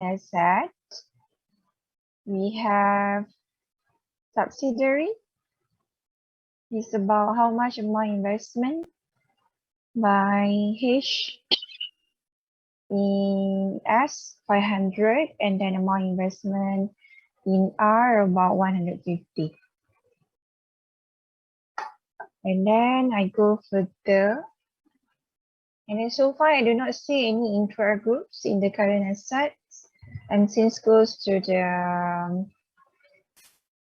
asset. We have subsidiary. It's about how much amount investment by H in S 500 and then amount investment in R about 150. And then I go further. And then so far I do not see any intra groups in the current assets. And since goes to the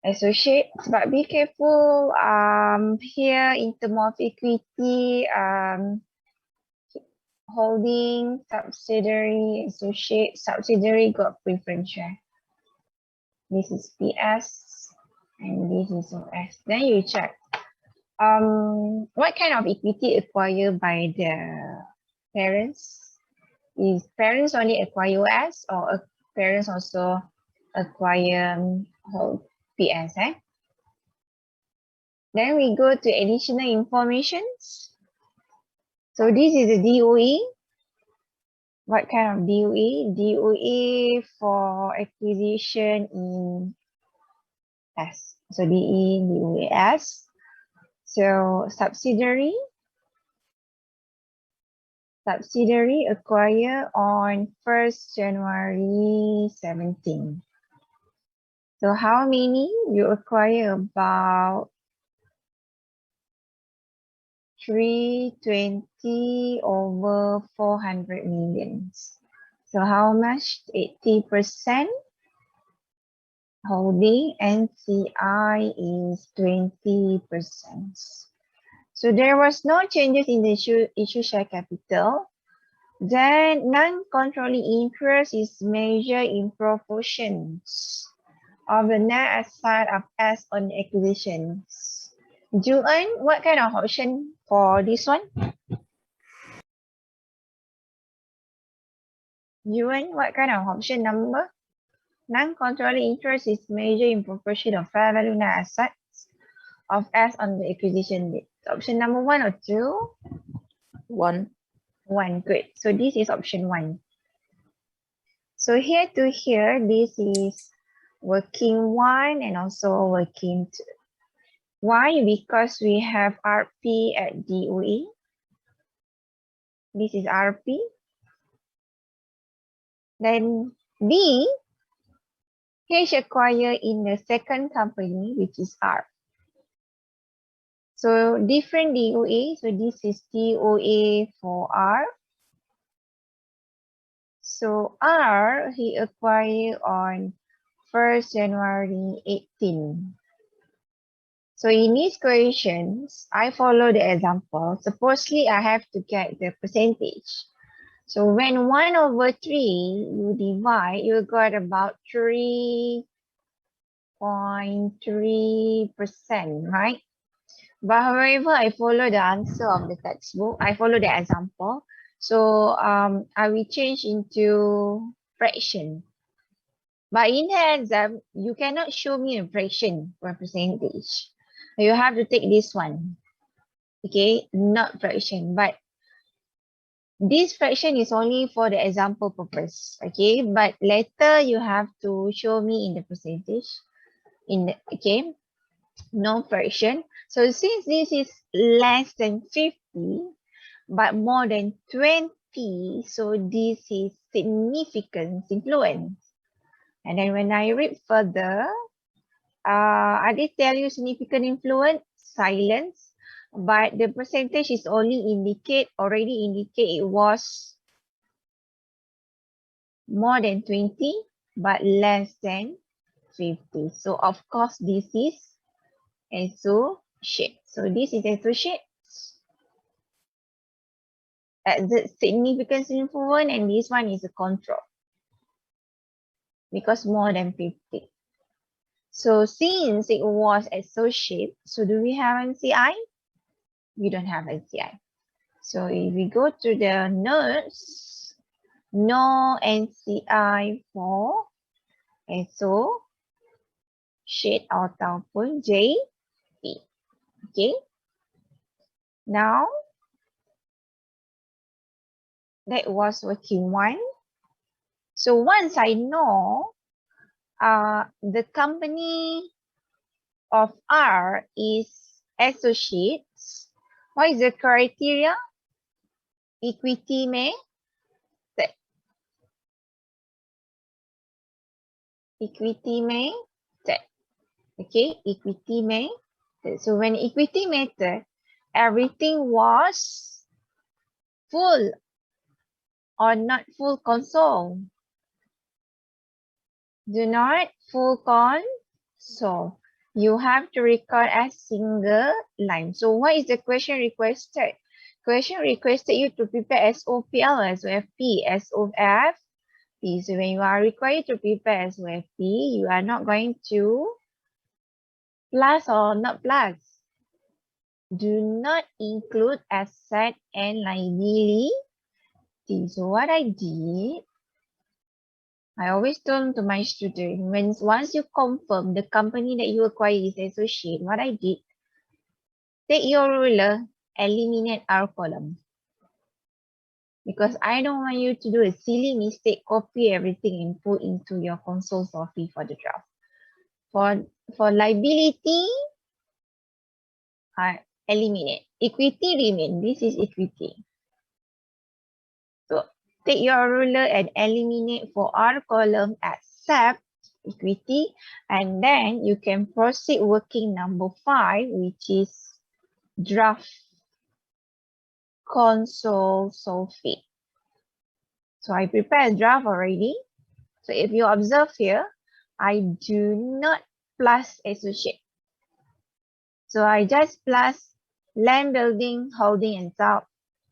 associates, but be careful here in terms of equity, holding, subsidiary, associate, subsidiary got preference share. This is PS and this is OS. Then you check what kind of equity acquired by the parents. Is parents only acquire OS or parents also acquire whole PS? Then we go to additional informations. So this is the DOE. What kind of DOE? DOE for acquisition in S. So DE, DOES. So subsidiary acquired on 1st January 17. So how many you acquire? About 320 over 400 millions. So how much? 80% holding, NCI is 20%. So there was no changes in the issue share capital. Then non-controlling interest is measured in proportions of the net asset of S on acquisitions. Juan, what kind of option for this one? Juan, what kind of option number? Non-controlling interest is measured in proportion of fair value net assets of S on the acquisition date. Option number 1 or 2? 1. 1, good. So this is option 1. So here to here, this is working 1 and also working 2. Why? Because we have RP at DOE. This is RP. Then D, H acquired in the second company, which is R. So different DOA. So this is DOA for R. So R, he acquired on 1st January 18. So in these questions, I follow the example. Supposedly, I have to get the percentage. So when 1 over 3, you divide, you got about 3.3%, right? But however, I follow the answer of the textbook. I follow the example. So I will change into fraction. But in the exam, you cannot show me a fraction or percentage. You have to take this one. Okay, not fraction, but this fraction is only for the example purpose. Okay, but later you have to show me in the percentage. Okay, no fraction. So since this is less than 50, but more than 20, so this is significant influence. And then when I read further, I did tell you significant influence, silence, but the percentage is only already indicate it was more than 20, but less than 50. So of course, this is associate. So this is associate. The significance influence, and this one is a control because more than 50. So since it was associate, so do we have NCI? We don't have NCI. So if we go to the notes, no NCI for associate ataupun JP. Okay. Now, that was working 1. So once I know the company of R is associates, what is the criteria? Equity method. Equity method. Okay, equity method. So when equity method, everything was full or not full console. Do not full console. You have to record as single line. So what is the question requested? Question requested you to prepare SOPL, SOFP, SOFP. So when you are required to prepare SOFP, you are not going to plus or not plus. Do not include asset and liability. So what I did, I always told to my student, once you confirm the company that you acquire is associate, what I did, take your ruler, eliminate our column. Because I don't want you to do a silly mistake, copy everything and put into your console software for the draft. For liability, I eliminate. Equity remain. This is equity. So take your ruler and eliminate for our column except equity, and then you can proceed working number 5, which is draft console solving. So I prepared a draft already. So if you observe here, I do not plus associate. So I just plus land building, holding and sub,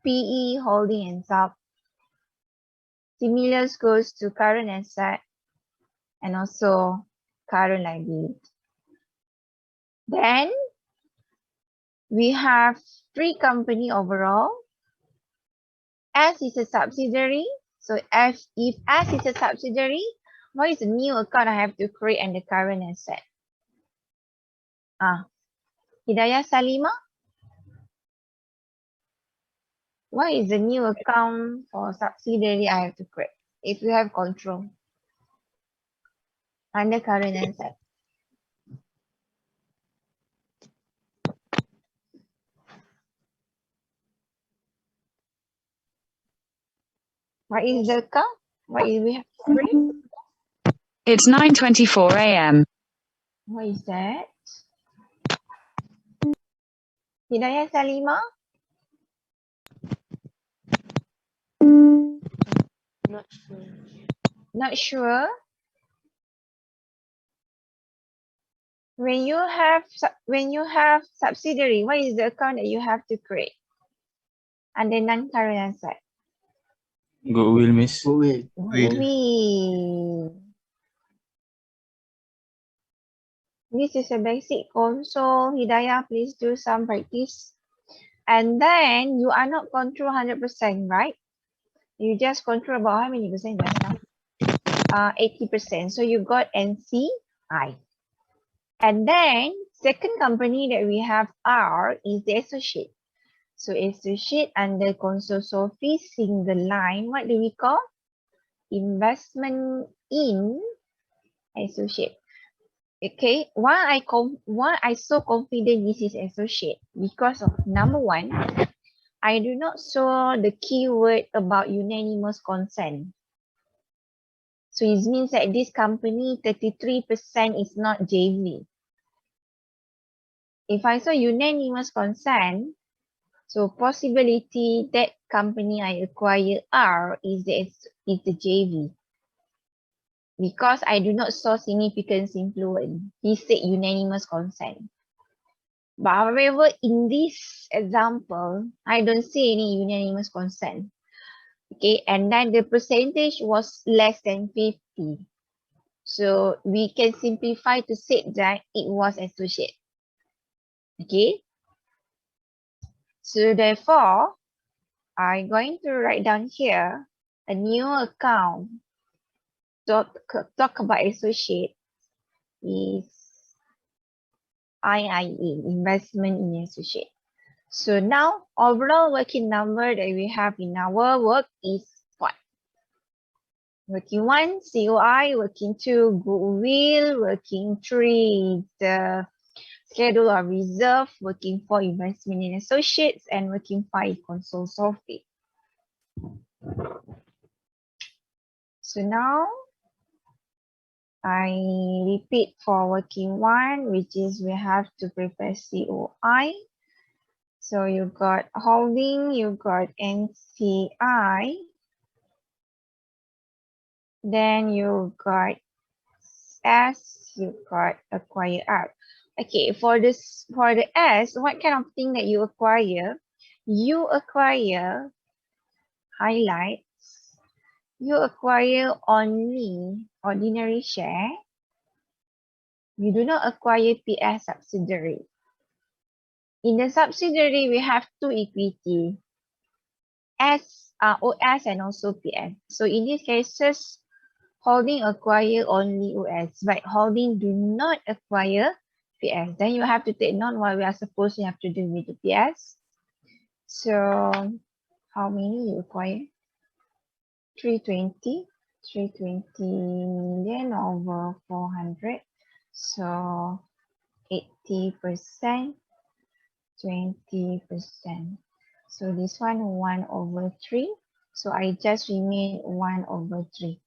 PE, holding and sub. Similar goes to current asset and also current liability. Then we have 3 company overall. S is a subsidiary. So if S is a subsidiary, what is the new account I have to create and the current asset? Hidayah Salima, what is the new account for subsidiary I have to create if you have control under current asset? What is the account? What is we have to create? It's 9:24 a.m. What is that? Hidayah Salima? Not sure. Not sure. When you have subsidiary, what is the account that you have to create under non-current asset? Goodwill, miss. Goodwill. Goodwill. This is a basic console. Hidayah, please do some practice. And then you are not control 100%, right? You just control about how many percent just now? 80%. So you got NCI. And then second company that we have R is the associate. So associate under console Sophie single line, what do we call? Investment in associate. Okay, why I so confident this is associate? Because of number 1, I do not show the keyword about unanimous consent. So it means that this company 33% is not JV. If I saw unanimous consent, so possibility that company I acquire R is the JV. Because I do not saw significant influence. He said unanimous consent. But however, in this example, I don't see any unanimous consent. Okay, and then the percentage was less than 50. So we can simplify to say that it was associate. Okay. So therefore, I'm going to write down here a new account. Talk about associate is IIA, investment in associate. So now overall working number that we have in our work is what? Working 1, COI. Working 2, goodwill. Working 3, the schedule of reserve. Working 4, investment in associates. And working 5, console software. So now I repeat for working 1, which is we have to prepare COI. So you got holding, you got NCI. Then you got S, you got acquire R. Okay, for the S, what kind of thing that you acquire? You acquire highlights. You acquire only ordinary share. You do not acquire PS subsidiary. In the subsidiary, we have two equity, OS and also PS. So in these cases, holding acquire only OS, but holding do not acquire PS. Then you have to take note what we are supposed to have to do with the PS. So how many you acquire? 320 million over 400. So 80%, 20%. So this one 1 over 3. So I just remain 1 over 3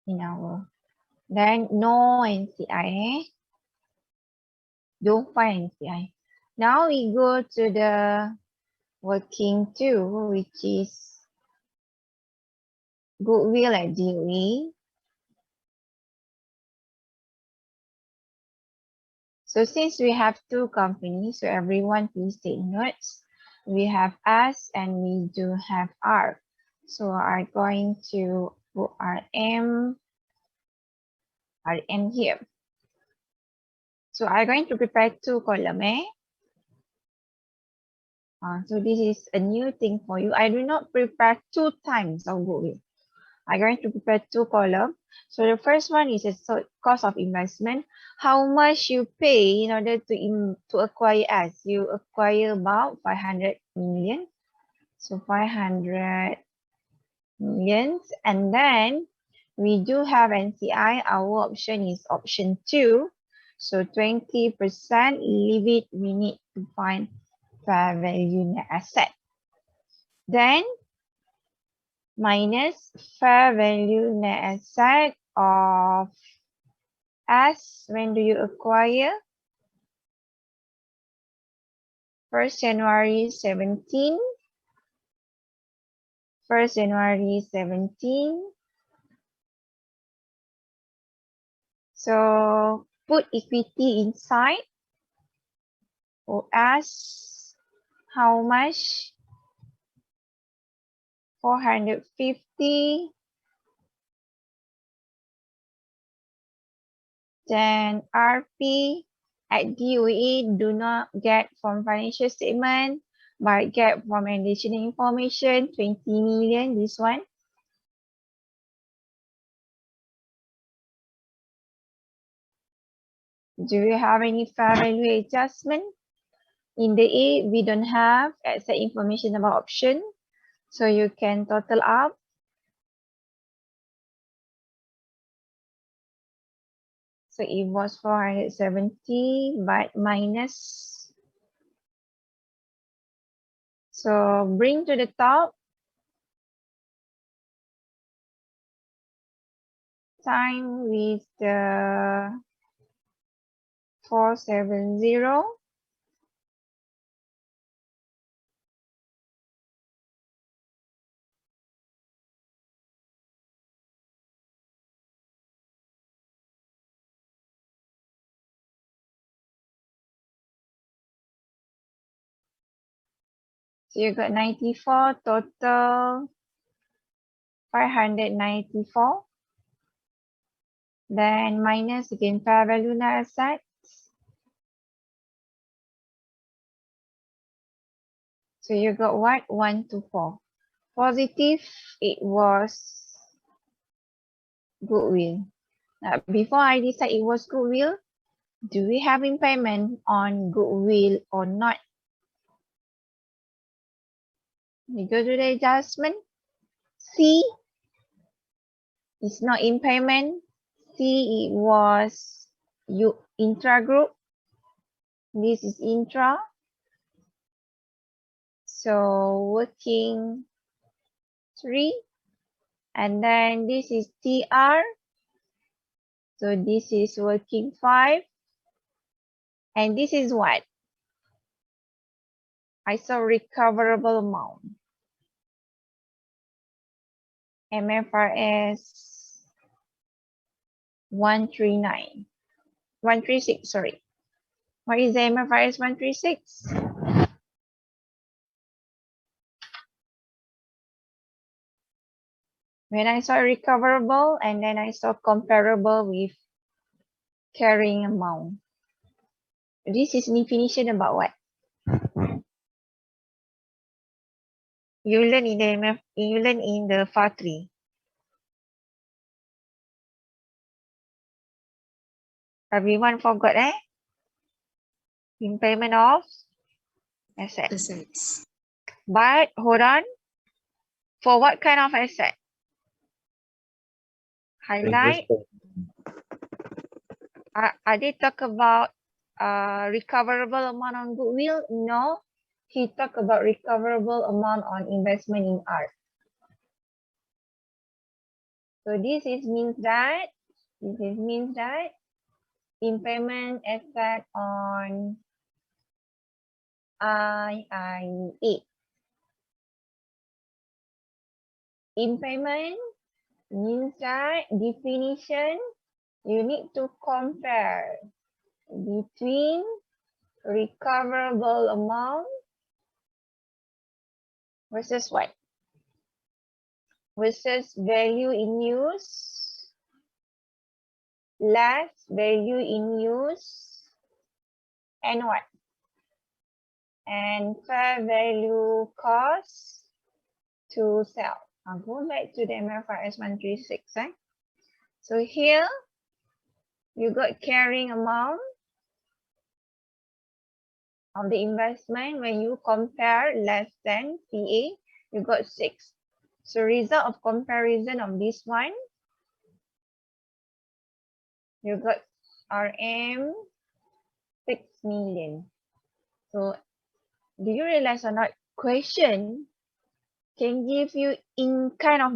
in our. Then no NCI. Don't find NCI. Now we go to the working 2, which is goodwill at DOE. So since we have two companies, so everyone please take notes. We have S and we do have R. So I'm going to put RM here. So I'm going to prepare two columns. So this is a new thing for you. I do not prepare 2 times of goodwill. I'm going to prepare 2 columns. So the first one is a cost of investment. How much you pay in order to acquire us? You acquire about 500 million. So 500 million. And then we do have NCI. Our option is option 2. So 20%, leave it. We need to find fair value net asset. Then minus fair value net asset of S. When do you acquire? 1st January 17. 1st January 17. So put equity inside. OS, how much? 450. Then RP at DOE do not get from financial statement, but get from additional information, 20 million, this one. Do you have any fair value adjustment? In the A, we don't have except information about option. So you can total up. So it was 470, but minus. So bring to the top. Time with the 470. So you got 94 total, 594. Then minus again fair value net assets. So you got what? 124. Positive, it was goodwill. Now, before I decide it was goodwill, do we have impairment on goodwill or not? We go to the adjustment. C is not impairment. C, it was intra-group. This is intra. So working 3. And then this is TR. So this is working 5. And this is what? I saw recoverable amount. MFRS 139. 136, sorry. What is the MFRS 136? When I saw recoverable and then I saw comparable with carrying amount. This is definition about what? You learn in the you learn in the FAR 3. Everyone forgot, eh? Impairment of assets. Assets. But hold on. For what kind of asset? Highlight. Are they talk about recoverable amount on goodwill? No. He talk about recoverable amount on investment in art. So this means that impairment asset on II8. Impairment means that definition, you need to compare between recoverable amount versus what? Versus value in use less value in use and what? And fair value cost to sell. I'll go back to the MFRS 136. So here you got carrying amount of the investment. When you compare less than PA, you got 6. So result of comparison of this one, you got RM 6 million. So do you realize or not, question can give you in kind of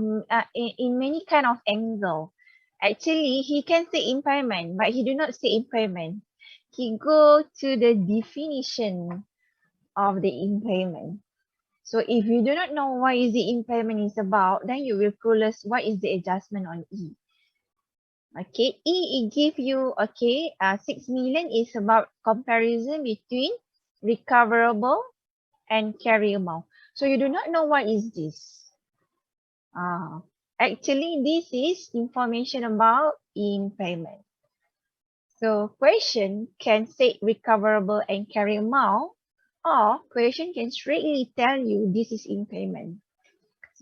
in many kind of angle. Actually, he can say impairment, but he do not say impairment. He go to the definition of the impairment. So if you do not know what is the impairment is about, then you will clueless what is the adjustment on E. Okay, E, it give you, okay, 6 million is about comparison between recoverable and carry amount. So you do not know what is this. Actually, this is information about impairment. So question can say recoverable and carry amount, or question can straightly tell you this is impairment.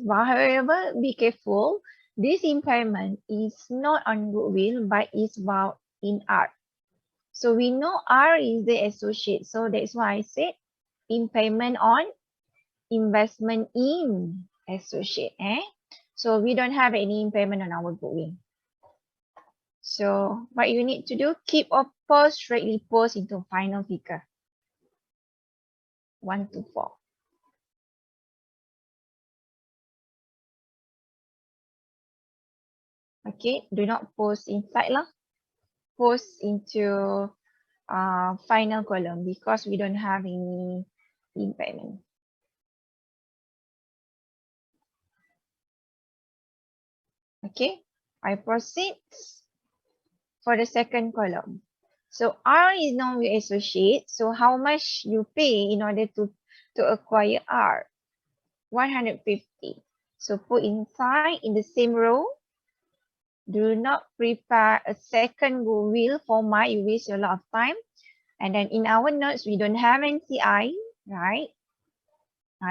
However, be careful. This impairment is not on goodwill, but is about in art. So we know R is the associate. So that's why I said impairment on investment in associate. So we don't have any impairment on our goodwill. So what you need to do, keep or pause, straightly pause into final figure. 1 to 4. Okay, do not post inside lah. Post into final column because we don't have any impairment. Okay, I proceed for the second column. So R is known with associate. So how much you pay in order to acquire R? 150. So put inside in the same row. Do not prepare a second goodwill format. You waste a lot of time. And then in our notes, we don't have NCI, right?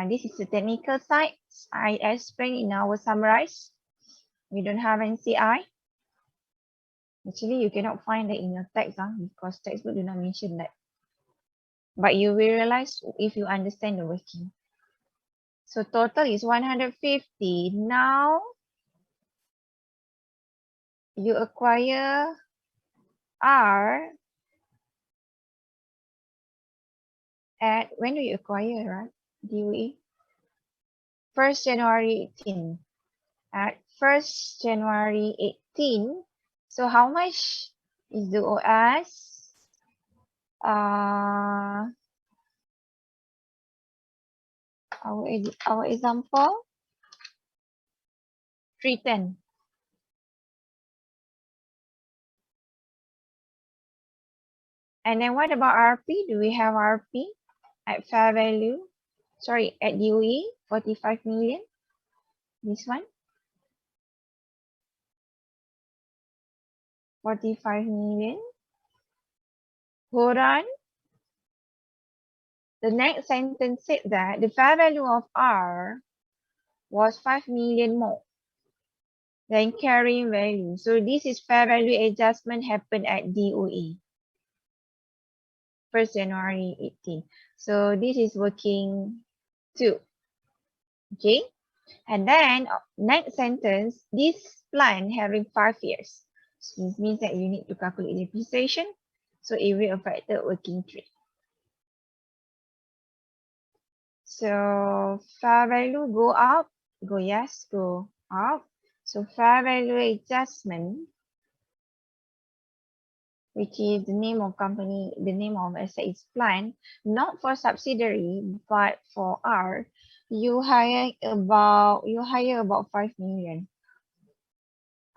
This is the technical side. I explained in our summarize. We don't have NCI. Actually, you cannot find that in your text because textbook do not mention that. But you will realize if you understand the working. So total is 150. Now you acquire R at, when do you acquire, right? DOE? 1st January 18. At 1st January 18. So how much is the OS? Our example, 310. And then what about RP? Do we have RP at fair value? Sorry, at DOE, 45 million. This one, 45 million. Hold on. The next sentence said that the fair value of R was 5 million more than carrying value. So this is fair value adjustment happened at DOE, 1st January 18. So this is working 2. Okay. And then next sentence, this plan having 5 years. So this means that you need to calculate depreciation. So it will affect the working 3. So fair value go up, go yes, go up. So fair value adjustment, which is the name of company, the name of asset is plan, not for subsidiary, but for R, you hire about 5 million.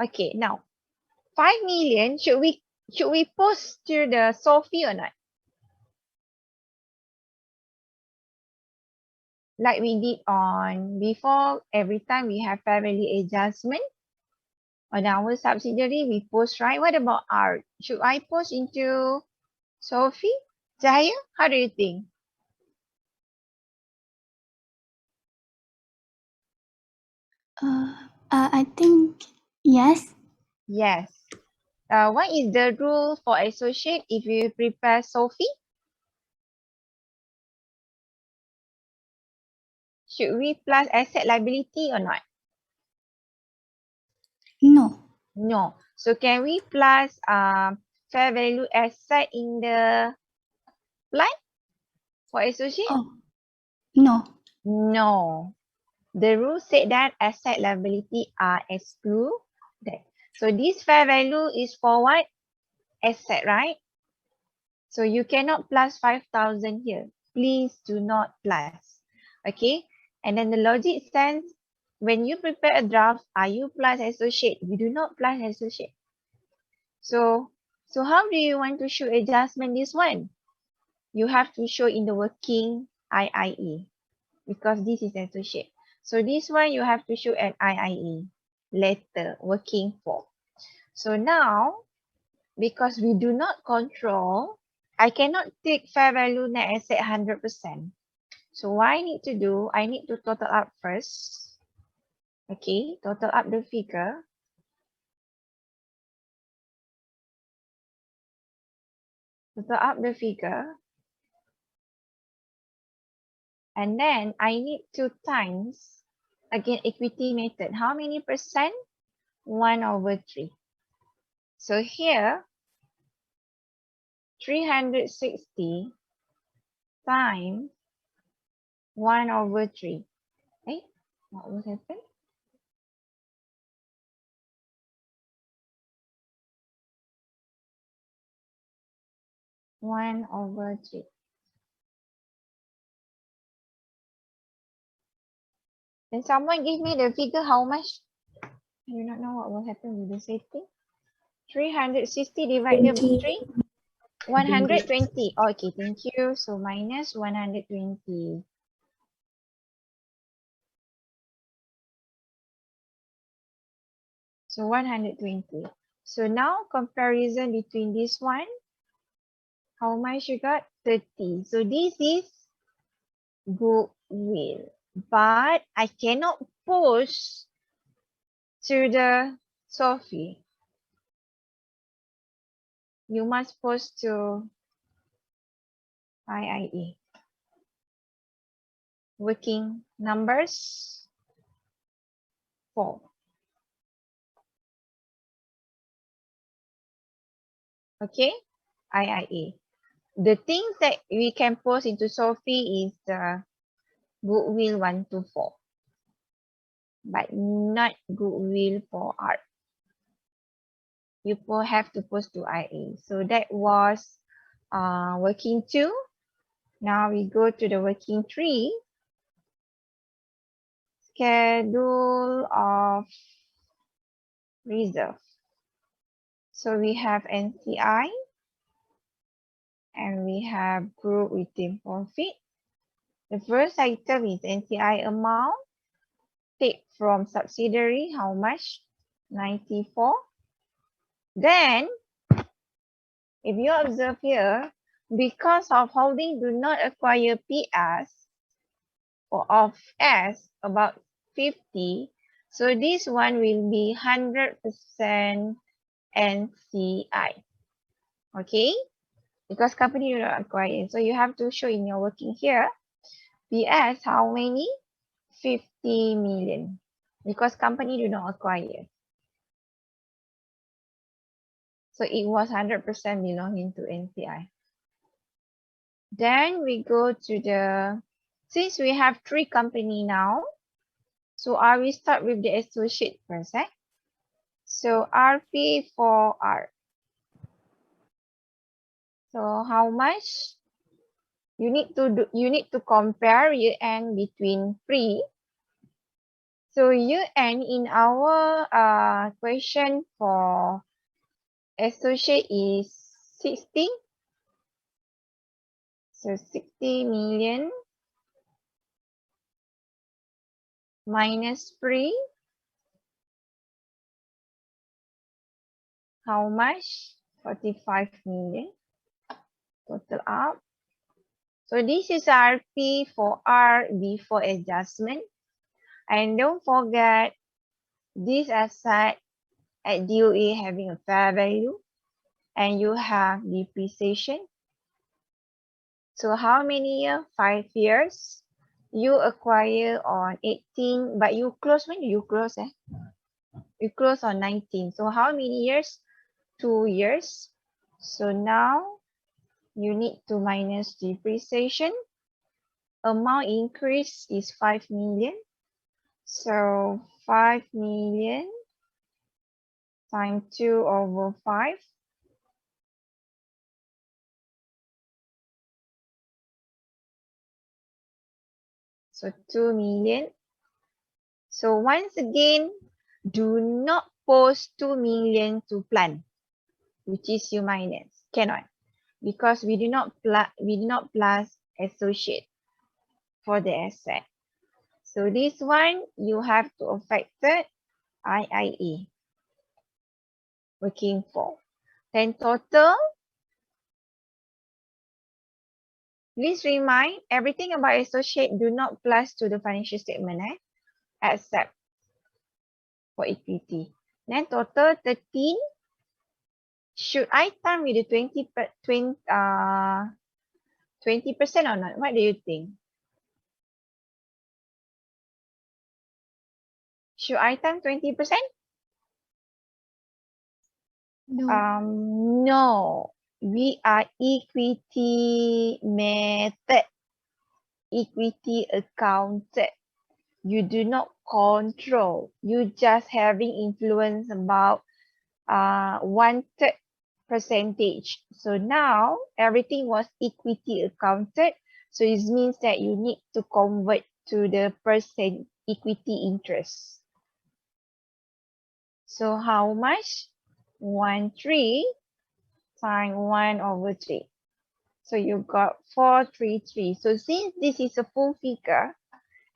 Okay, now 5 million, should we post to the Sophie or not? Like we did on before, every time we have fair value adjustment on our subsidiary, we post, right? What about R? Should I post into Sophie? Jaya, how do you think? I think yes. Yes. What is the rule for associate if you prepare Sophie? Should we plus asset liability or not? No. No. So can we plus fair value asset in the plan for associate? Oh, no. No. The rule said that asset liability are excluded. So this fair value is for what? Asset, right? So you cannot plus 5,000 here. Please do not plus. Okay. And then the logic stands, when you prepare a draft, are you plus associate? You do not plus associate. So how do you want to show adjustment this one? You have to show in the working IIE because this is associate. So this one you have to show at IIE, letter, working for. So now, because we do not control, I cannot take fair value net asset 100%. So what I need to do, I need to total up first. Okay, total up the figure. Total up the figure. And then I need 2 times, again, equity method. How many percent? 1/3. So here, 360 times 1/3. Eh, what will happen? One over 3. Then someone give me the figure how much? I do not know what will happen with the setting. 360 divided by 3. 120. Okay, thank you. So minus 120. So 120. So now comparison between this one. How much you got? 30. So this is goodwill. But I cannot post to the Sophie. You must post to IIE. working numbers 4. Okay, IIA. The things that we can post into Sophie is the goodwill 1 to 4, but not goodwill for art. You have to post to IA. So that was working 2. Now we go to the working 3. Schedule of reserve. So we have NCI and we have group retain profit. The first item is NCI amount. Take from subsidiary, how much? 94. Then, if you observe here, because of holding do not acquire PS or of S about 50, so this one will be 100% NCI. Okay? Because company do not acquire. So you have to show in your working here. PS, how many? 50 million. Because company do not acquire. So it was 100% belonging to NCI. Then we go to the, since we have 3 company now, so I will start with the associate first. So RP for R. So how much? You need to compare year-end between 3. So year-end in our question for associate is 60. So 60 million minus 3. How much? 45 million. Total up. So this is RP for R before adjustment. And don't forget this asset at DOA having a fair value. And you have depreciation. So how many years? 5 years. You acquire on 18, but you close, when do you close? You close on 19. So how many years? 2 years. So now you need to minus depreciation. Amount increase is 5 million. So 5 million times 2 over 5. So 2 million. So once again, do not post 2 million to plan, which is you minus. Cannot, because we do not plus associate for the asset. So this one you have to affected IIA working for. Then total. Please remind everything about associate do not plus to the financial statement, except for equity. Then total 13. Should I time with the 20% or not? What do you think? Should I time 20%? No. No. We are equity method. Equity accounted. You do not control. You just having influence about 1/3 percentage. So now everything was equity accounted. So it means that you need to convert to the percent equity interest. So how much? 1/3 times 1/3. So you got 433. So since this is a full figure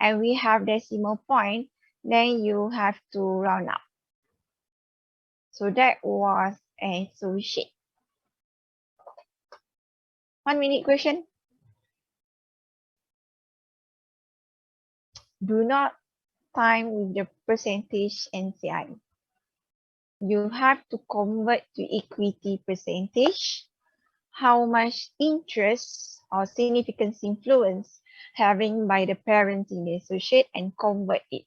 and we have decimal point, then you have to round up. So that was associate. 1 minute question. Do not time with the percentage NCI. You have to convert to equity percentage. How much interest or significance influence having by the parent in the associate and convert it.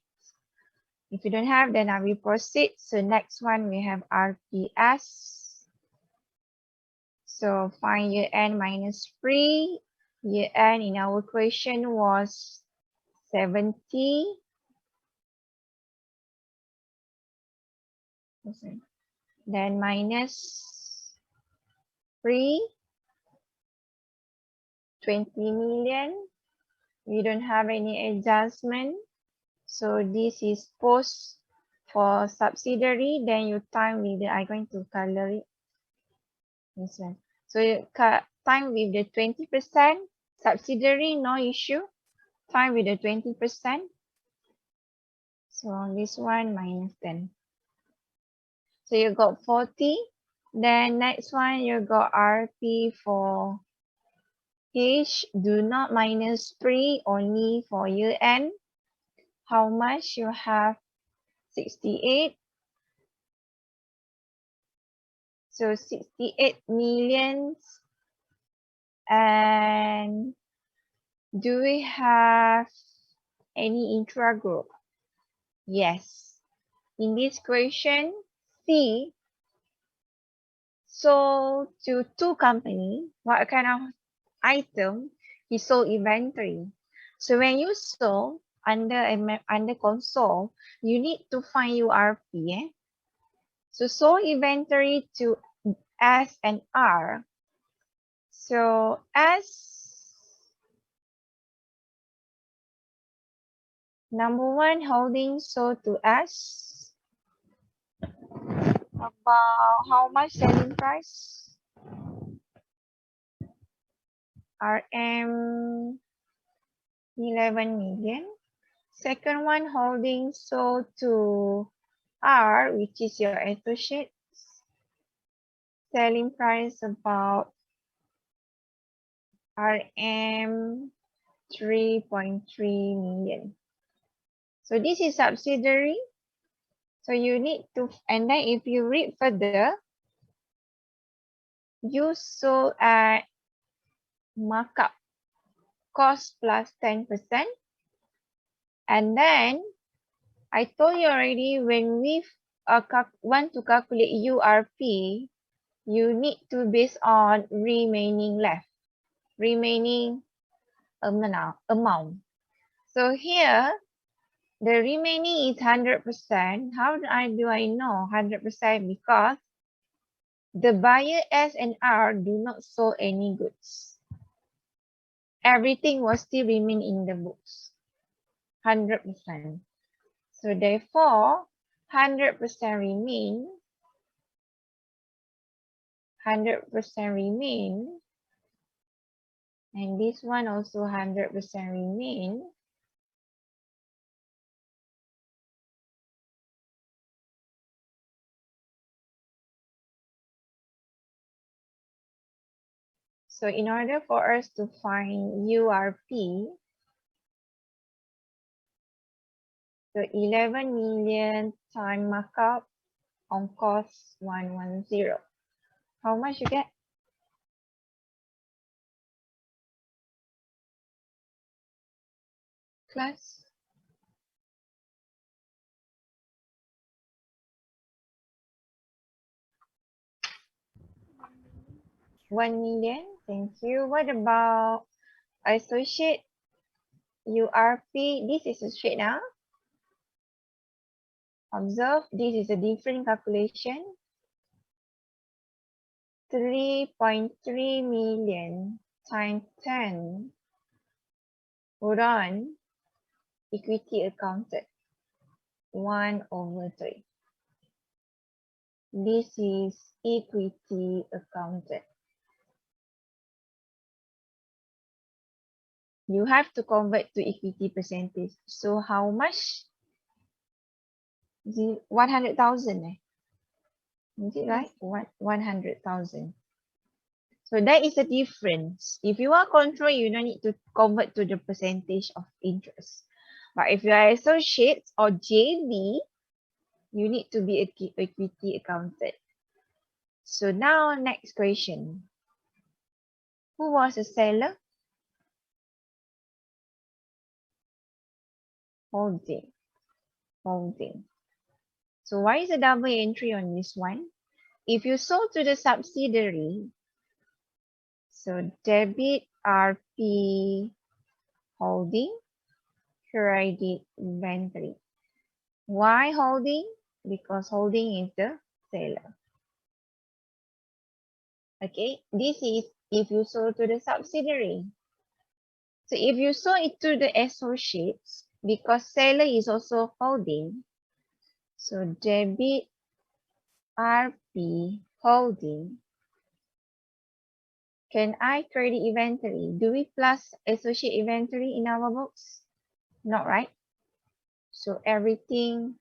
If you don't have, then I will proceed. So next one we have RPS. So find year end minus 3. Year end in our question was 70. Then minus 3. 20 million. We don't have any adjustment. So this is post for subsidiary. Then you time with the, I'm going to color it. This one. So you time with the 20%. Subsidiary, no issue. Time with the 20%. So this one minus 10. So you got 40. Then next one you got RP for H. Do not minus 3 only for year end. How much you have? 68. So 68 millions. And do we have any intra-group? Yes. In this question, C sold to 2 companies. What kind of item? He sold inventory. So when you sold under console, you need to find URP. So sold inventory to S and R. So S, number 1 holding sold to S. About how much selling price? RM 11 million. Second one holding sold to R, which is your associate. Selling price about RM 3.3 million. So this is subsidiary. So you need to, and then if you read further, you sold at markup cost plus 10%. And then I told you already, when we want to calculate URP, you need to base on remaining left, remaining amount. So here, the remaining is 100%. How do I know 100%? Because the buyer S and R do not sell any goods. Everything will still remain in the books. 100%. So therefore, 100% remain. 100% remain. And this one also 100% remain. So in order for us to find URP, so 11 million time markup on cost 110. How much you get? Class? 1 million. Thank you. What about associate URP? This is associate now. Observe, this is a different calculation. 3.3 million times 10. Hold on. Equity accounted. 1/3. This is equity accounted. You have to convert to equity percentage. So how much? 100,000. Is it right? 100,000. So that is the difference. If you are control, you don't need to convert to the percentage of interest. But if you are associates or JV, you need to be equity accounted. So now next question. Who was the seller? holding. So why is a double entry on this one? If you sold to the subsidiary, so debit RP holding, credit inventory. Why holding? Because holding is the seller. Okay, this is if you sold to the subsidiary. So if you sold it to the associates, because seller is also holding, so debit RP holding. Can I credit inventory? Do we plus associate inventory in our books? Not right. So everything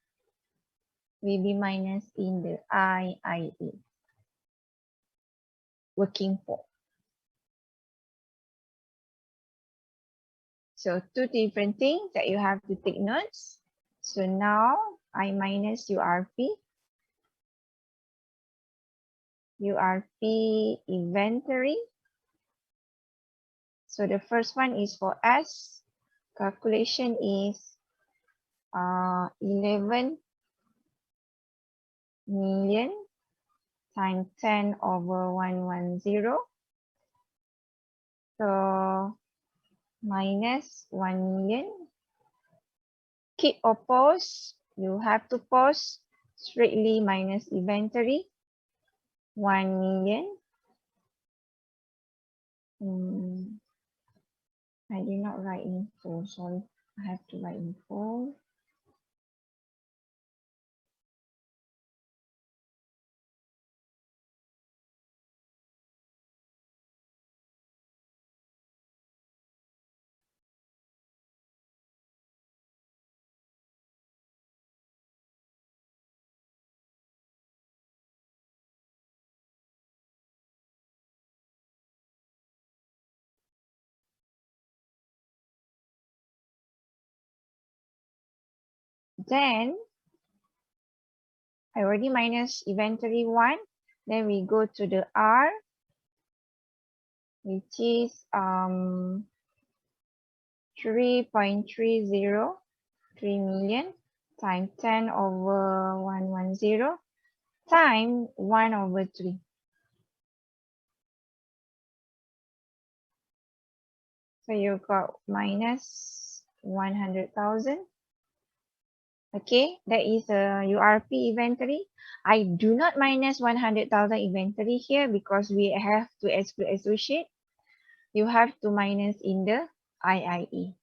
will be minus in the IIE. Working for. So two different things that you have to take notes. So now I minus URP. URP inventory. So the first one is for S. Calculation is 11 million times 10 over 110. So minus 1 million. Keep or pause. You have to pause. Straightly minus inventory. 1 million. I did not write in full. Sorry. I have to write in full. Then I already minus inventory 1. Then we go to the R, which is 3.303 million times 10 over 110 times 1 over 3. So you got minus 100,000. Okay, that is a URP inventory. I do not minus 100,000 inventory here because we have to exclude associate. You have to minus in the IIE.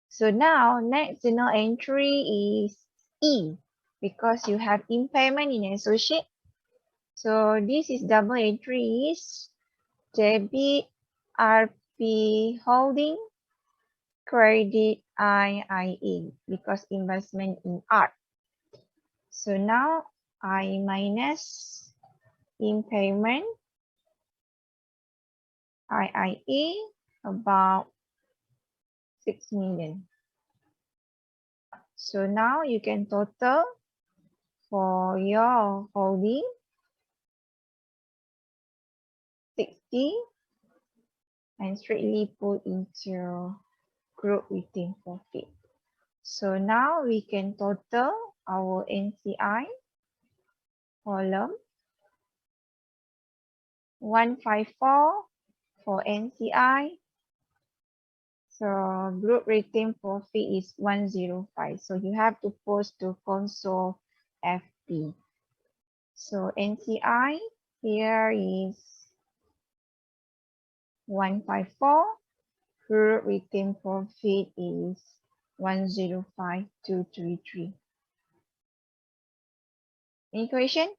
So now next journal entry is E because you have impairment in associate. So this is double entry is debit RP holding, credit IIE because investment in art. So now I minus impairment IIE about 6 million. So now you can total for your holding 60 and straightly put into group retained profit. So now we can total our NCI column 154 for NCI. So group retained profit is 105. So you have to post to console FP. So NCI here is 154. Group retained profit is 105,233. Any question?